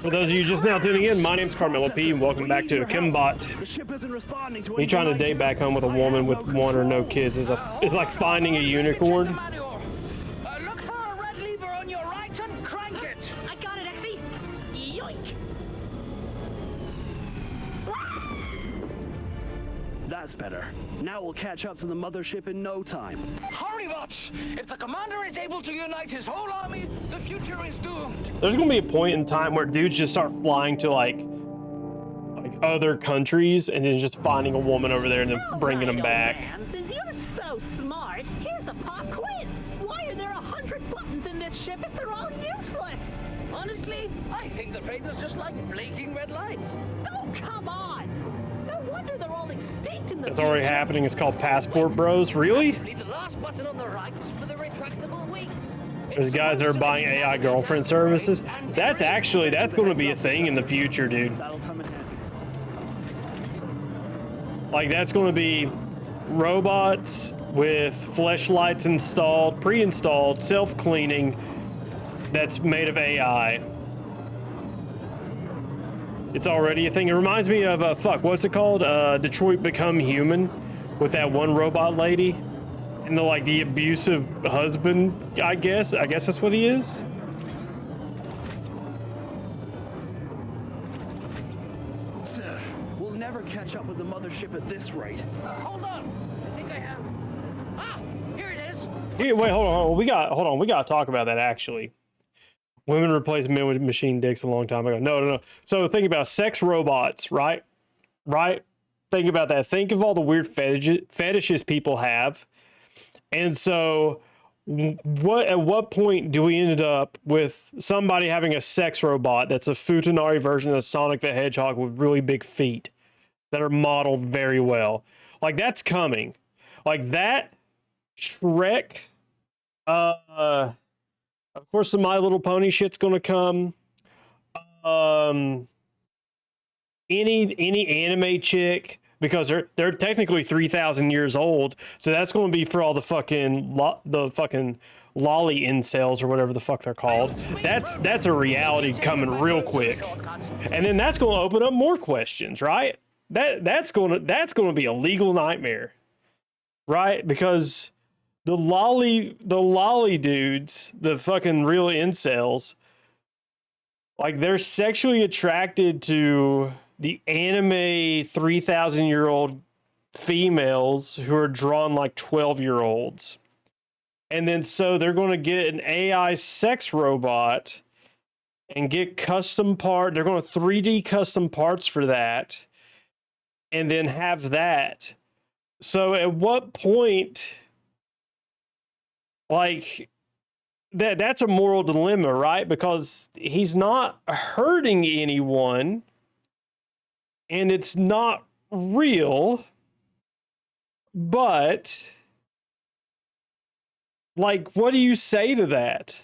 For those of you just now tuning in, my name's CarmelOP, and welcome back to Akimbot. Me trying to date back home with a woman with one or no kids is like finding a unicorn. Look for a red lever on your right and crank it. I got it, Exy. Yoink. That's better. Now we'll catch up to the mothership in no time. Hurry, bots! If the commander is able to unite his whole army, the future is doomed. There's gonna be a point in time where dudes just start flying to like other countries and then just finding a woman over there and then bringing them back. Man, since you're so smart, here's a pop quiz. Why are there 100 buttons in this ship if they're all useless? Honestly, I think the Raiders just like blinking red lights. Oh, come on. No wonder they're all extinct in the It's already happening. It's called Passport Bros. Really? The last button on the right is for the retractable wings. There's guys that are buying AI girlfriend services. That's going to be a thing in the future, dude. Like, that's going to be robots with fleshlights installed, pre-installed, self-cleaning, that's made of AI. It's already a thing. It reminds me of, what's it called? Detroit Become Human, with that one robot lady. And the abusive husband, I guess that's what he is. Sir, we'll never catch up with the mothership at this rate. Hold on. I think I have. Ah, here it is. Here, wait, hold on. We got to talk about that, actually. Women replaced men with machine dicks a long time ago. No. So think about sex robots, right? Right? Think about that. Think of all the weird fetishes people have. And so at what point do we end up with somebody having a sex robot that's a futanari version of Sonic the Hedgehog with really big feet that are modeled very well? Like, that's coming. Like, that Shrek, of course, the My Little Pony shit's gonna come. Any anime chick, because they're technically 3,000 years old, so that's going to be for all the fucking lolly incels or whatever the fuck they're called. That's a reality coming real quick, and then that's going to open up more questions, right? That's going to be a legal nightmare, right? Because the lolly dudes, the fucking real incels, like, they're sexually attracted to the anime 3,000-year-old females who are drawn like 12-year-olds. And then so they're going to get an AI sex robot and get custom part. They're going to 3D custom parts for that and then have that. So at what point, like, that's a moral dilemma, right? Because he's not hurting anyone and it's not real, but, like, what do you say to that?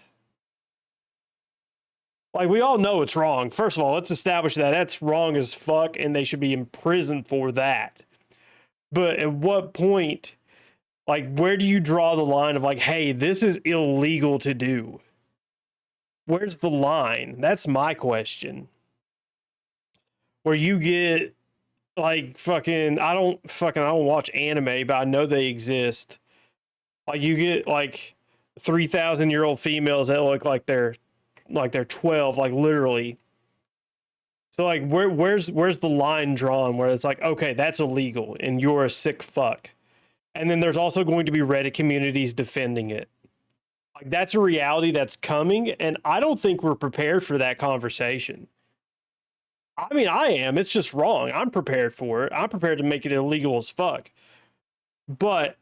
Like, we all know it's wrong. First of all, let's establish that that's wrong as fuck and they should be in prison for that. But at what point, like, where do you draw the line of, like, hey, this is illegal to do? Where's the line? That's my question. Where you get, like, I don't watch anime, but I know they exist. Like, you get, like, 3,000-year-old females that look like they're 12, like, literally. So, like, where's the line drawn where it's like, okay, that's illegal and you're a sick fuck. And then there's also going to be Reddit communities defending it. Like, that's a reality that's coming, and I don't think we're prepared for that conversation. I mean, I am. It's just wrong. I'm prepared for it. I'm prepared to make it illegal as fuck. But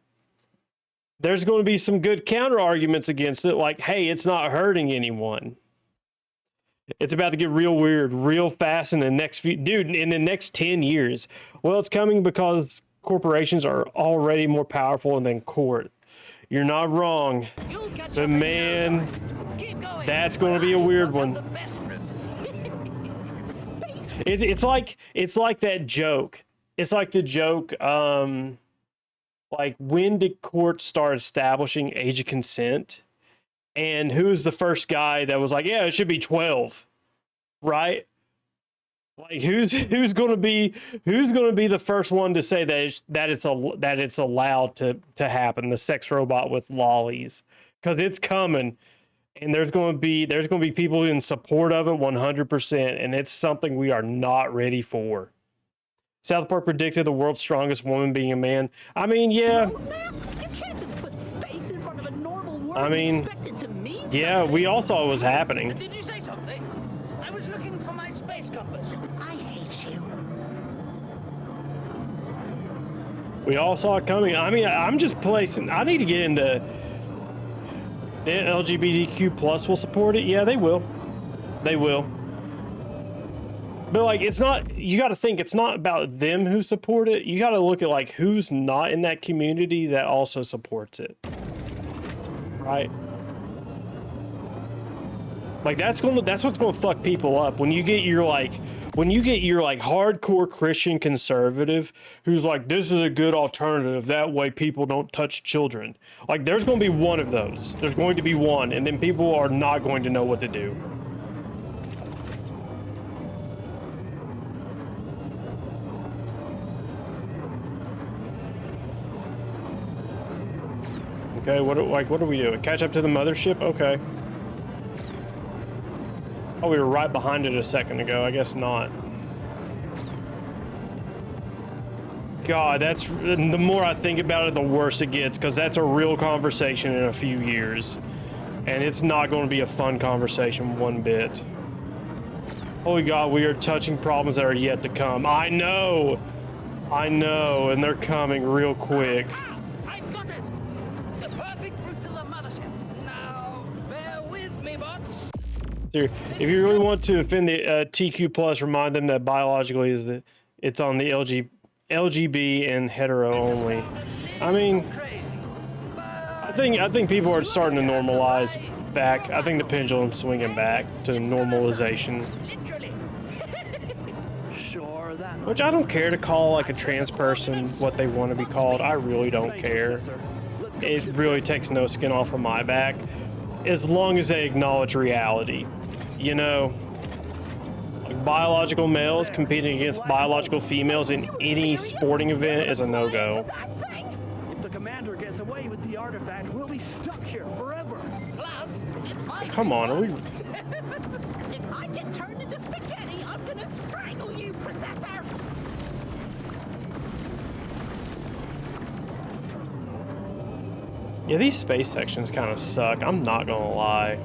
there's going to be some good counter arguments against it, like, hey, it's not hurting anyone. It's about to get real weird, real fast in the next in the next 10 years. Well, it's coming because corporations are already more powerful than court. You're not wrong. But man, that's going to be a weird one. It's like that joke. It's like the joke, like, when did courts start establishing age of consent? And who's the first guy that was like, yeah, it should be 12? right? Like who's gonna be the first one to say that it's allowed to happen? The sex robot with lollies, because it's coming, and there's gonna be people in support of it 100%, and it's something we are not ready for. South Park predicted the world's strongest woman being a man. I mean, yeah. You can't just put space in front of a normal word I mean, and expect it to mean yeah, something. we all saw what was happening. Did you say something? I was looking for my space compass. I hate you. We all saw it coming. I mean, I'm just placing. I need to get into. LGBTQ plus will support it. Yeah, they will. They will. But like, it's not. You got to think. It's not about them who support it. You got to look at like who's not in that community that also supports it. Right. Like that's what's gonna fuck people up when you get your hardcore Christian conservative who's like, this is a good alternative, that way people don't touch children. Like there's gonna be one of those. There's going to be one, and then people are not going to know what to do. Okay, what are we doing? Catch up to the mothership? Okay. Oh, we were right behind it a second ago. I guess not. God, that's... The more I think about it, the worse it gets, because that's a real conversation in a few years. And it's not going to be a fun conversation one bit. Holy God, we are touching problems that are yet to come. I know! I know, and they're coming real quick. I've got it! The perfect route to the mothership. Now, bear with me, bots. If you really want to offend the TQ plus, remind them that biologically it's on the LGB and hetero only. I mean, I think people are starting to normalize back. I think the pendulum's swinging back to normalization. Sure, that. Which I don't care to call like a trans person what they want to be called. I really don't care. It really takes no skin off of my back, as long as they acknowledge reality. You know, like biological males competing against biological females in any sporting event is a no-go. If the commander gets away with the artifact, we'll be stuck here forever. Plus, Come on, are we... If I get turned into spaghetti, I'm gonna strangle you, Processor! Yeah, these space sections kind of suck. I'm not gonna lie.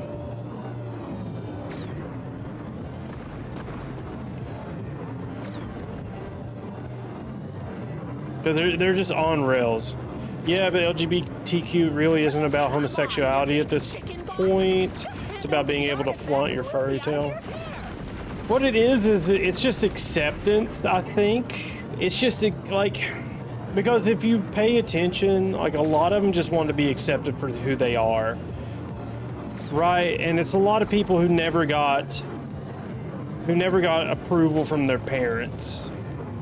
They're just on rails. Yeah, but LGBTQ really isn't about homosexuality at this point. It's about being able to flaunt your furry tail. What it is it's just acceptance, I think. It's just like, because if you pay attention, like a lot of them just want to be accepted for who they are. Right? And it's a lot of people who never got approval from their parents.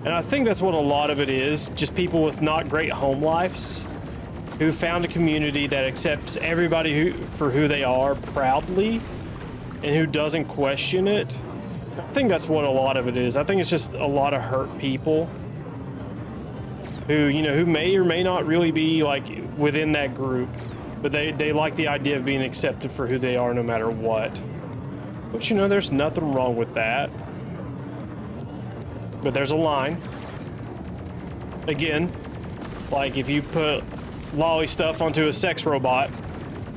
And I think that's what a lot of it is, just people with not great home lives who found a community that accepts everybody for who they are proudly and who doesn't question it. I think that's what a lot of it is. I think it's just a lot of hurt people who, you know, who may or may not really be like within that group, but they like the idea of being accepted for who they are no matter what. But you know, there's nothing wrong with that. But there's a line. Again, like if you put lolly stuff onto a sex robot,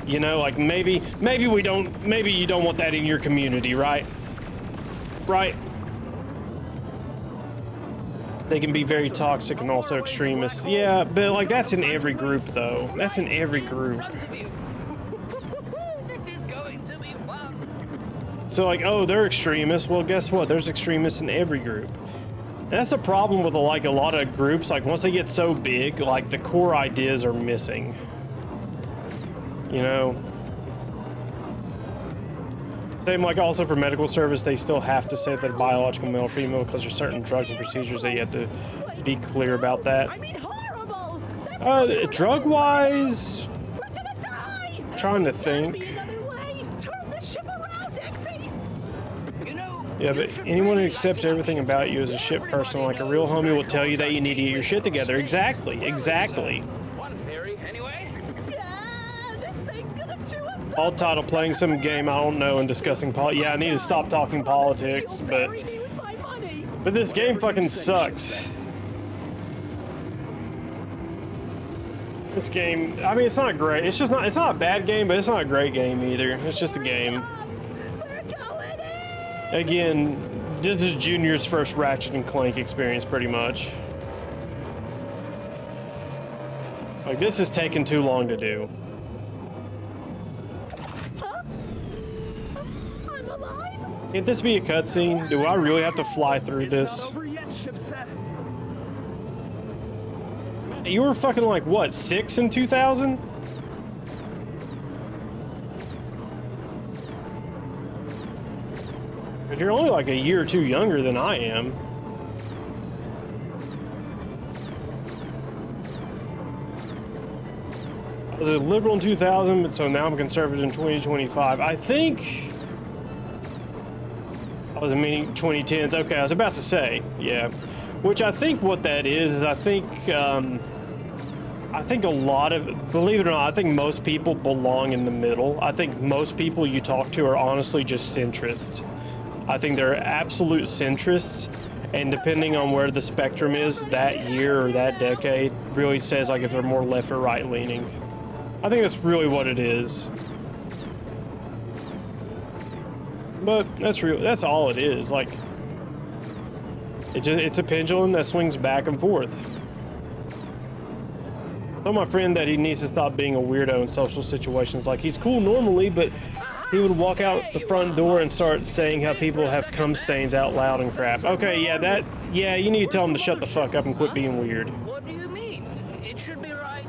you know, like maybe you don't want that in your community, right? Right? They can be very toxic and also extremists. Yeah, but like that's in every group though. That's in every group. This is going to be fun. So like, oh, they're extremists. Well, guess what? There's extremists in every group. And that's the problem with like a lot of groups. Like once they get so big, like the core ideas are missing. You know. Same like also for medical service, they still have to say that biological male or female because there's certain drugs and procedures that you have to be clear about that. I mean, horrible! Drug-wise, We're gonna die! trying to There's gotta think. be another way. Turn the ship around, Exy! You know, Yeah, but anyone who accepts everything about you as a shit person, like a real homie, will tell you that you need to get your shit together. Exactly, exactly. One theory, anyway. Yeah, this thing's gonna chew us up. Alt title: playing some game I don't know and discussing Yeah, I need to stop talking politics, You'll but bury me with my money. this game fucking sucks. This game, I mean, it's not great. It's just not. It's not a bad game, but it's not a great game either. It's just a game. We're going in. Again, this is Junior's first Ratchet and Clank experience, pretty much. Like, this is taking too long to do. Huh? I'm alive? Can't this be a cutscene? Do I really have to fly through It's this? not over yet, shipset. You were fucking like, what, 6 in 2000? Because you're only like a year or two younger than I am. I was a liberal in 2000, but so now I'm a conservative in 2025. I think I was a mini 2010s. Okay, I was about to say, yeah. Which I think what that is I think a lot of, believe it or not, I think most people belong in the middle. I think most people you talk to are honestly just centrists. I think they're absolute centrists, and depending on where the spectrum is that year or that decade, really says like if they're more left or right leaning. I think that's really what it is. But that's real. That's all it is. Like, it's a pendulum that swings back and forth. I told my friend that he needs to stop being a weirdo in social situations. Like, he's cool normally, but he would walk out the front door and start saying how people have cum stains out loud and crap. Okay, yeah, you need to tell him to shut the fuck up and quit being weird. What do you mean? It should be right.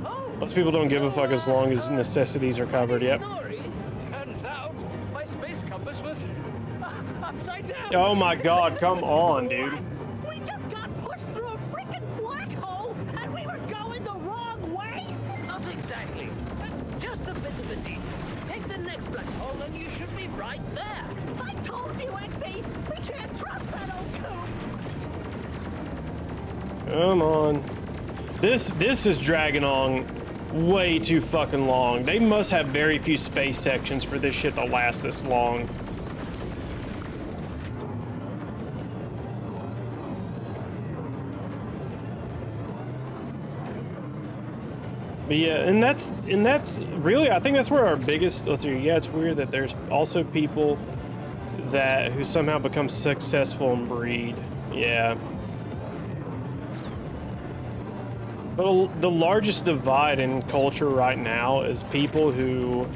Oh. Most people don't give a fuck as long as necessities are covered. Yep. Story. Turns out my space compass was upside down. Oh my god, come on, dude. We just got pushed through a freaking black hole and we were going the wrong way? Not exactly. Just a bit of a detour. Take the next black hole and you should be right there. I told you, Exy, we can't trust that old coon. Come on. This is dragging on way too fucking long. They must have very few space sections for this shit to last this long. But yeah, and that's really, I think that's where our biggest, let's see, yeah, it's weird that there's also people who somehow become successful and breed. Yeah. But the largest divide in culture right now is people who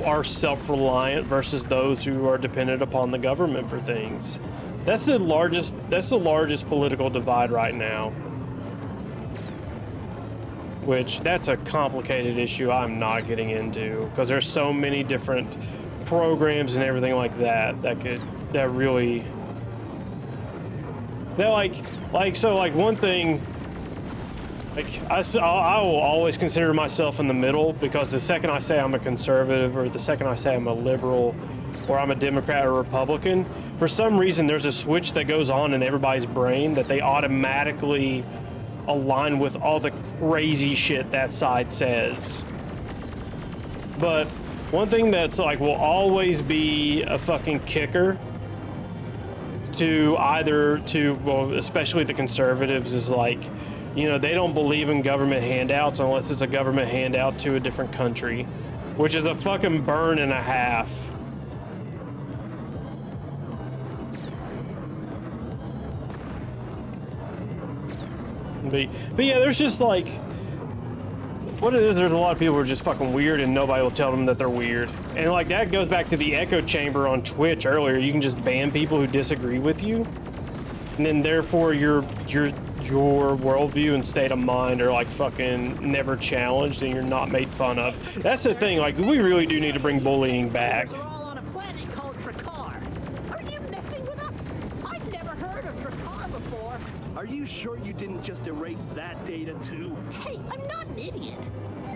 are self-reliant versus those who are dependent upon the government for things. That's the largest political divide right now. Which, that's a complicated issue I'm not getting into, because there's so many different programs and everything like that really one thing, like I will always consider myself in the middle, because the second I say I'm a conservative, or the second I say I'm a liberal, or I'm a Democrat or Republican, for some reason there's a switch that goes on in everybody's brain that they automatically align with all the crazy shit that side says. But one thing that's like will always be a fucking kicker well, especially the conservatives, is like, you know, they don't believe in government handouts unless it's a government handout to a different country, which is a fucking burn and a half. But yeah, there's just like, what it is, there's a lot of people who are just fucking weird and nobody will tell them that they're weird. And like, that goes back to the echo chamber on Twitch earlier. You can just ban people who disagree with you, and then therefore your worldview and state of mind are like fucking never challenged, and you're not made fun of. That's the thing, like, we really do need to bring bullying back. We're all on a planet called Drakkar. Are you messing with us? I've never heard of Drakkar before. Are you sure you didn't just erase that data too? Hey, I'm not an idiot.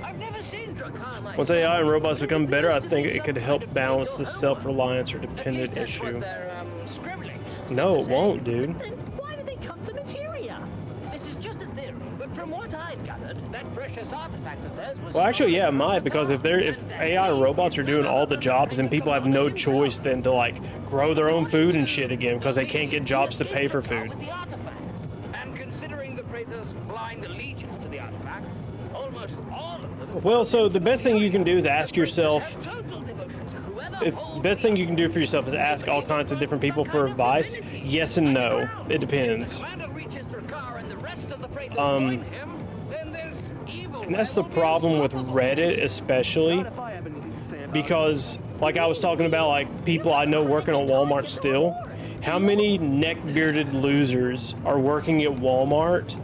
I'm I've never seen Drakkar myself. Once AI and robots become better, I think it could help balance the self-reliance or dependent issue. No, it won't, dude. Then why do they come to materia? This is just a theory, but from what I've gathered, that precious artifact of theirs was... Well, actually, yeah, it might, because if AI and robots are doing all the jobs, then people have no choice than to, like, grow their own food and shit again, because they can't get jobs to pay for food. And considering the Praetor's blind allegiance to the artifact, almost all of them... Well, so the best thing you can do is ask yourself... The best thing you can do for yourself is ask all kinds of different people for advice. Yes and no. It depends. And that's the problem with Reddit, especially because, like I was talking about, like people I know working at Walmart still. How many neck-bearded losers are working at Walmart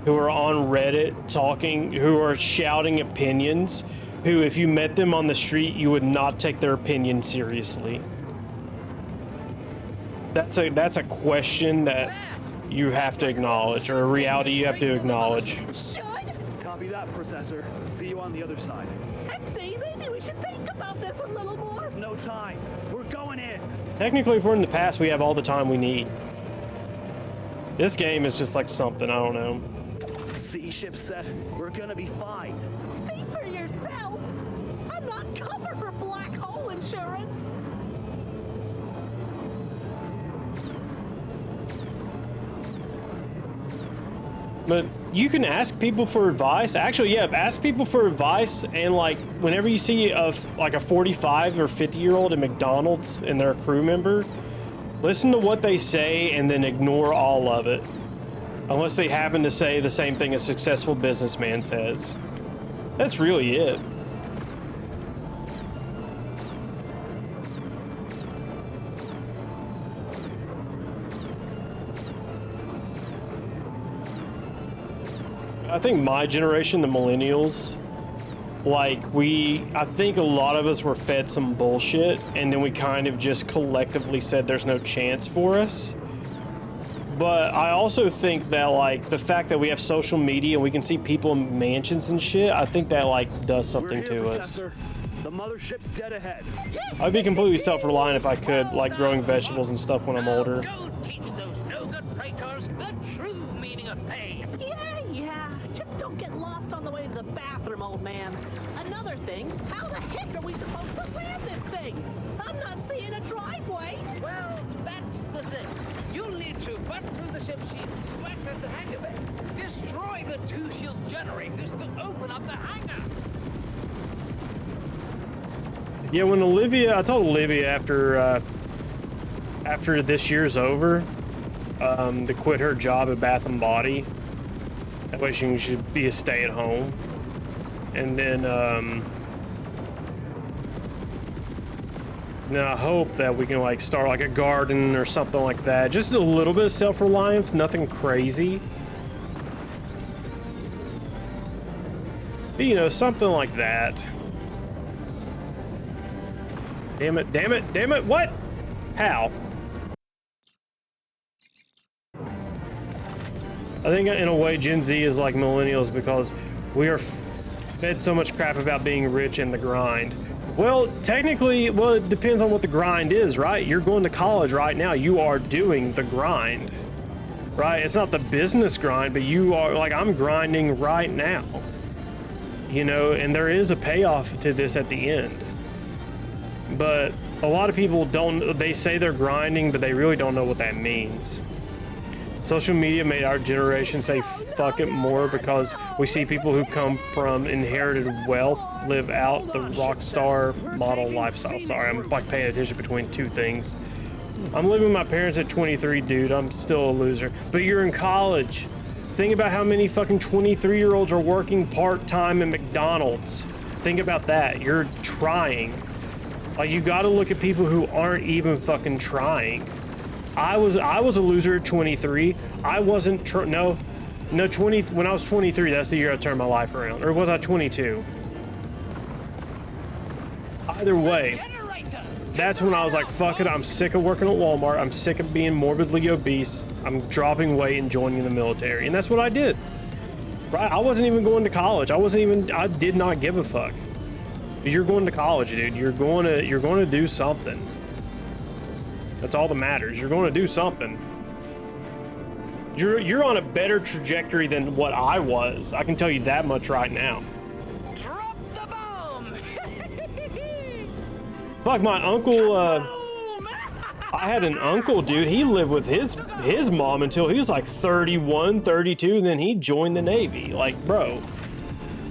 who are on Reddit talking, who are shouting opinions, who, if you met them on the street, you would not take their opinion seriously? That's a question that you have to acknowledge, or a reality you have to acknowledge. Copy that, Processor. See you on the other side. See, maybe we should think about this a little more. No time. We're going in. Technically, if we're in the past, we have all the time we need. This game is just like something, I don't know. See, ship set. We're gonna be fine. Speak for yourself. I'm not covered for black hole insurance. But you can ask people for advice. Actually, yeah, ask people for advice. And like, whenever you see like a 45 or 50-year-old at McDonald's and they're a crew member, listen to what they say and then ignore all of it, unless they happen to say the same thing a successful businessman says. That's really it. I think my generation, the millennials, like I think a lot of us were fed some bullshit and then we kind of just collectively said there's no chance for us. But I also think that like the fact that we have social media and we can see people in mansions and shit, I think that like does something to us. The mothership's dead ahead. I'd be completely self-reliant if I could, like growing vegetables and stuff when I'm older. Go teach those no-good praetors the true meaning of pay. Yeah. Just don't get lost on the way to the bathroom, old man. Another thing, how the heck are we supposed to land this thing? I'm not seeing a driveway. Well, that's the thing. You'll need to butt through the ship sheet to access the hangar bay. Destroy the two shield generators to open up the hangar. Yeah, when I told Olivia after this year's over, to quit her job at Bath and Body. That way she can just be a stay-at-home. And then I hope that we can like start like a garden or something like that. Just a little bit of self-reliance, nothing crazy. But, you know, something like that. Damn it, what? How? I think in a way Gen Z is like millennials because we are fed so much crap about being rich and the grind. Well, technically, it depends on what the grind is, right? You're going to college right now. You are doing the grind, right? It's not the business grind, but you are like, I'm grinding right now, you know, and there is a payoff to this at the end. But a lot of people they say they're grinding, but they really don't know what that means. Social media made our generation say fuck it more because we see people who come from inherited wealth live out the rock star model lifestyle. Sorry, I'm like paying attention between two things. I'm living with my parents at 23, dude. I'm still a loser. But you're in college. Think about how many fucking 23-year-olds are working part-time at McDonald's. Think about that. You're trying. Like, you gotta look at people who aren't even fucking trying. I was a loser at 23. I wasn't when I was 23, that's the year I turned my life around. Or was I 22? Either way, that's when I was like, fuck it, I'm sick of working at Walmart. I'm sick of being morbidly obese. I'm dropping weight and joining the military. And that's what I did. Right? I wasn't even going to college. I did not give a fuck. You're going to college, dude. You're going to do something. That's all that matters. You're going to do something. You're on a better trajectory than what I was. I can tell you that much right now. Drop the bomb! Fuck, my uncle, I had an uncle, dude. He lived with his mom until he was like 31, 32, and then he joined the Navy. Like, bro,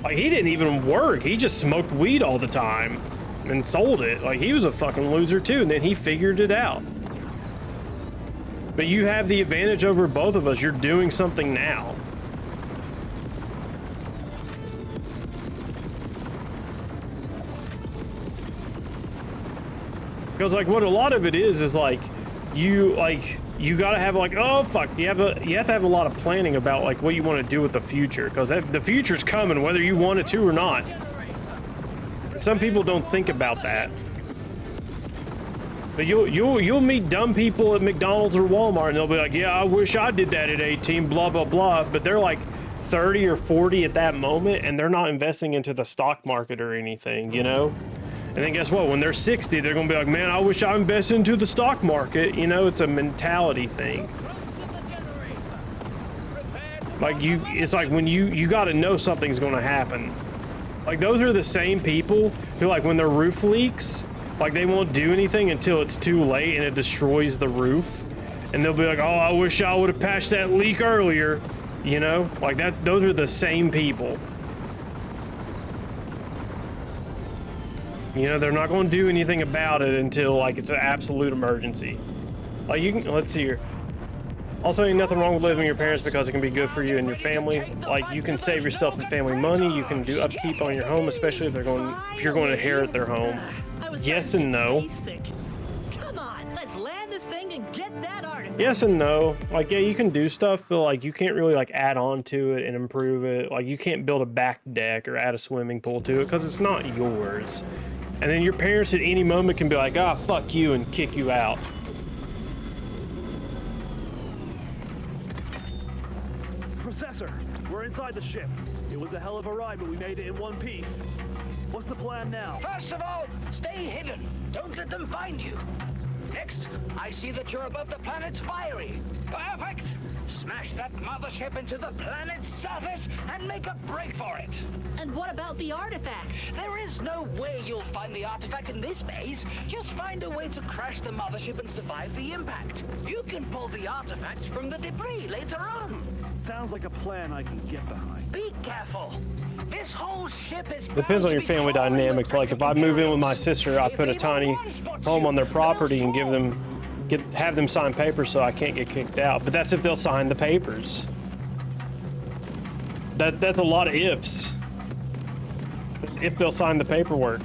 like he didn't even work. He just smoked weed all the time and sold it. Like, he was a fucking loser too, and then he figured it out. But you have the advantage over both of us. You're doing something now. Because like what a lot of it is like you gotta have like, oh fuck, you have to have a lot of planning about like what you want to do with the future, because the future's coming whether you want it to or not. Some people don't think about that. But you'll meet dumb people at McDonald's or Walmart and they'll be like, yeah, I wish I did that at 18, blah blah blah, but they're like 30 or 40 at that moment and they're not investing into the stock market or anything, you know? And then guess what? When they're 60, they're gonna be like, man, I wish I invested into the stock market. You know, it's a mentality thing. Like it's like when you gotta know something's gonna happen. Like those are the same people who like when their roof leaks, like they won't do anything until it's too late and it destroys the roof. And they'll be like, oh, I wish I would have patched that leak earlier. You know, like that, those are the same people. You know, they're not going to do anything about it until like it's an absolute emergency. Like you can, let's see here. Also, ain't nothing wrong with living with your parents because it can be good for you and your family. Like you can save yourself and family money. You can do upkeep on your home, especially if you're going to inherit their home. Yes and no. Come on, let's land this thing and get that artifact. Yes and no. Like, yeah, you can do stuff, but like you can't really like add on to it and improve it. Like you can't build a back deck or add a swimming pool to it because it's not yours. And then your parents at any moment can be like, ah, fuck you, and kick you out. Processor, we're inside the ship. It was a hell of a ride, but we made it in one piece. What's the plan now? First of all, stay hidden. Don't let them find you. Next, I see that you're above the planet's firing. Perfect! Smash that mothership into the planet's surface and make a break for it. And what about the artifact? There is no way you'll find the artifact in this base. Just find a way to crash the mothership and survive the impact. You can pull the artifact from the debris later on. Sounds like a plan I can get behind. Be careful. This whole ship is Depends on your family dynamics. Like if I move in with my sister, I put a tiny home on their property and have them sign papers so I can't get kicked out. But that's if they'll sign the papers. That's a lot of ifs. If they'll sign the paperwork.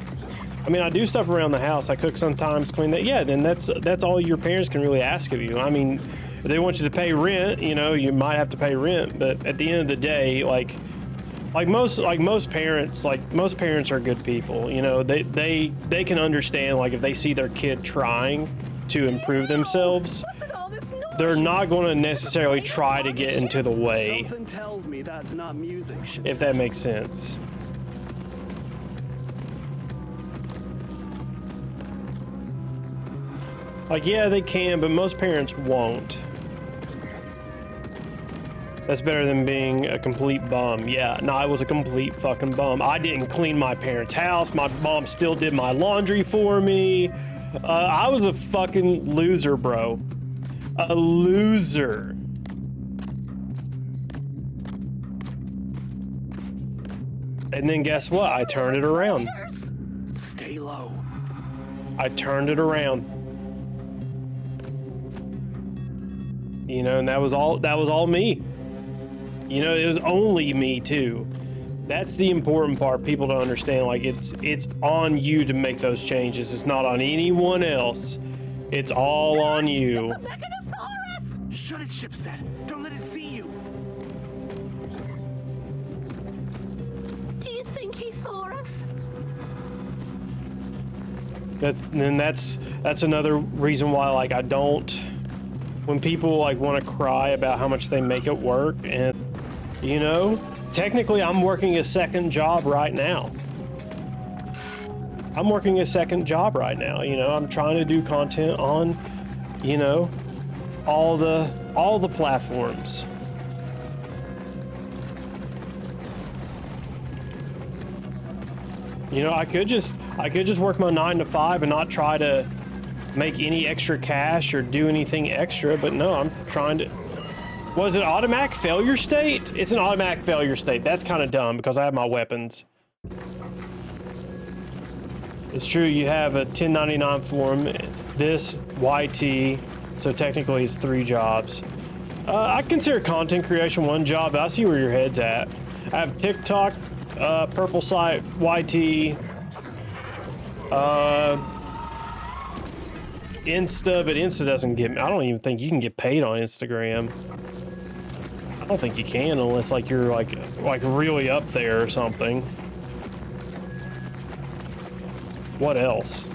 I mean, I do stuff around the house. I cook sometimes, clean that. Yeah, then that's all your parents can really ask of you. I mean, if they want you to pay rent, you know, you might have to pay rent. But at the end of the day, like most parents are good people. You know, they can understand like if they see their kid trying to improve themselves, they're not going to necessarily try to get into the way. Something tells me that's not music. If that makes sense. Like, yeah, they can, but most parents won't. That's better than being a complete bum. Yeah, no, I was a complete fucking bum. I didn't clean my parents' house. My mom still did my laundry for me. I was a fucking loser, bro. A loser. And then guess what? I turned it around. Stay low. I turned it around. You know, and that was all me. You know, it was only me too. That's the important part. People don't understand. Like it's on you to make those changes. It's not on anyone else. It's all on you. Shut it, shipset. Don't let it see you. Do you think he saw us? That's another reason why like I don't. When people like want to cry about how much they make it work, and you know, technically I'm working a second job right now. I'm working a second job right now. You know, I'm trying to do content on, you know, all the platforms. You know, I could just work my 9 to 5 and not try to make any extra cash or do anything extra, but no, I'm trying to. Was it automatic failure state? It's an automatic failure state. That's kind of dumb because I have my weapons. It's true, you have a 1099 form, this, YT, so technically it's 3 jobs. I consider content creation 1 job, but I see where your head's at. I have TikTok, Purple Site, YT, Insta, but Insta doesn't get me. I don't even think you can get paid on Instagram. I don't think you can unless like you're like really up there or something. What else?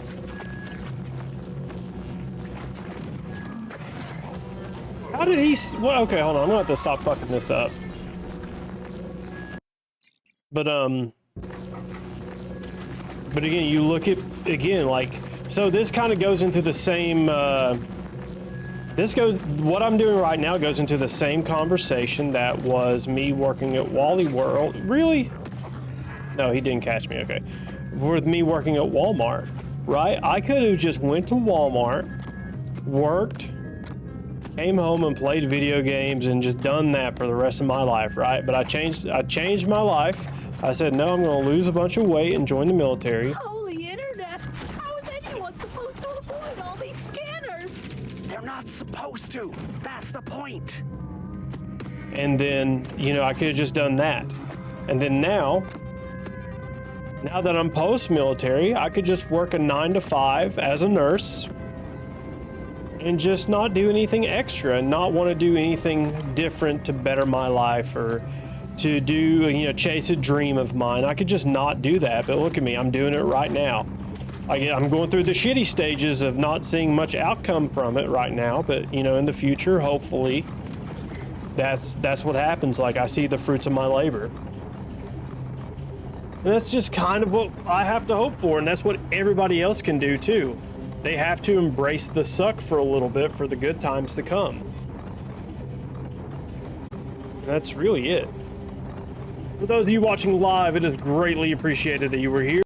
How did he? Well, okay, hold on. I'm gonna have to stop fucking this up. But again, you look at like, so this kind of goes into the same. What I'm doing right now goes into the same conversation that was me working at Wally World. Really? No, he didn't catch me. Okay. With me working at Walmart, right? I could have just went to Walmart, worked, came home and played video games and just done that for the rest of my life, right? But I changed my life. I said, no, I'm going to lose a bunch of weight and join the military. Holy internet! How is anyone supposed to avoid all these scanners? They're not supposed to. That's the point. And then, you know, I could have just done that. And then now that I'm post-military, I could just work a 9 to 5 as a nurse and just not do anything extra and not want to do anything different to better my life or to do, you know, chase a dream of mine. I could just not do that, but look at me, I'm doing it right now. I'm going through the shitty stages of not seeing much outcome from it right now, but you know, in the future, hopefully, that's what happens. Like I see the fruits of my labor. And that's just kind of what I have to hope for, and that's what everybody else can do too. They have to embrace the suck for a little bit for the good times to come. And that's really it. For those of you watching live, it is greatly appreciated that you were here.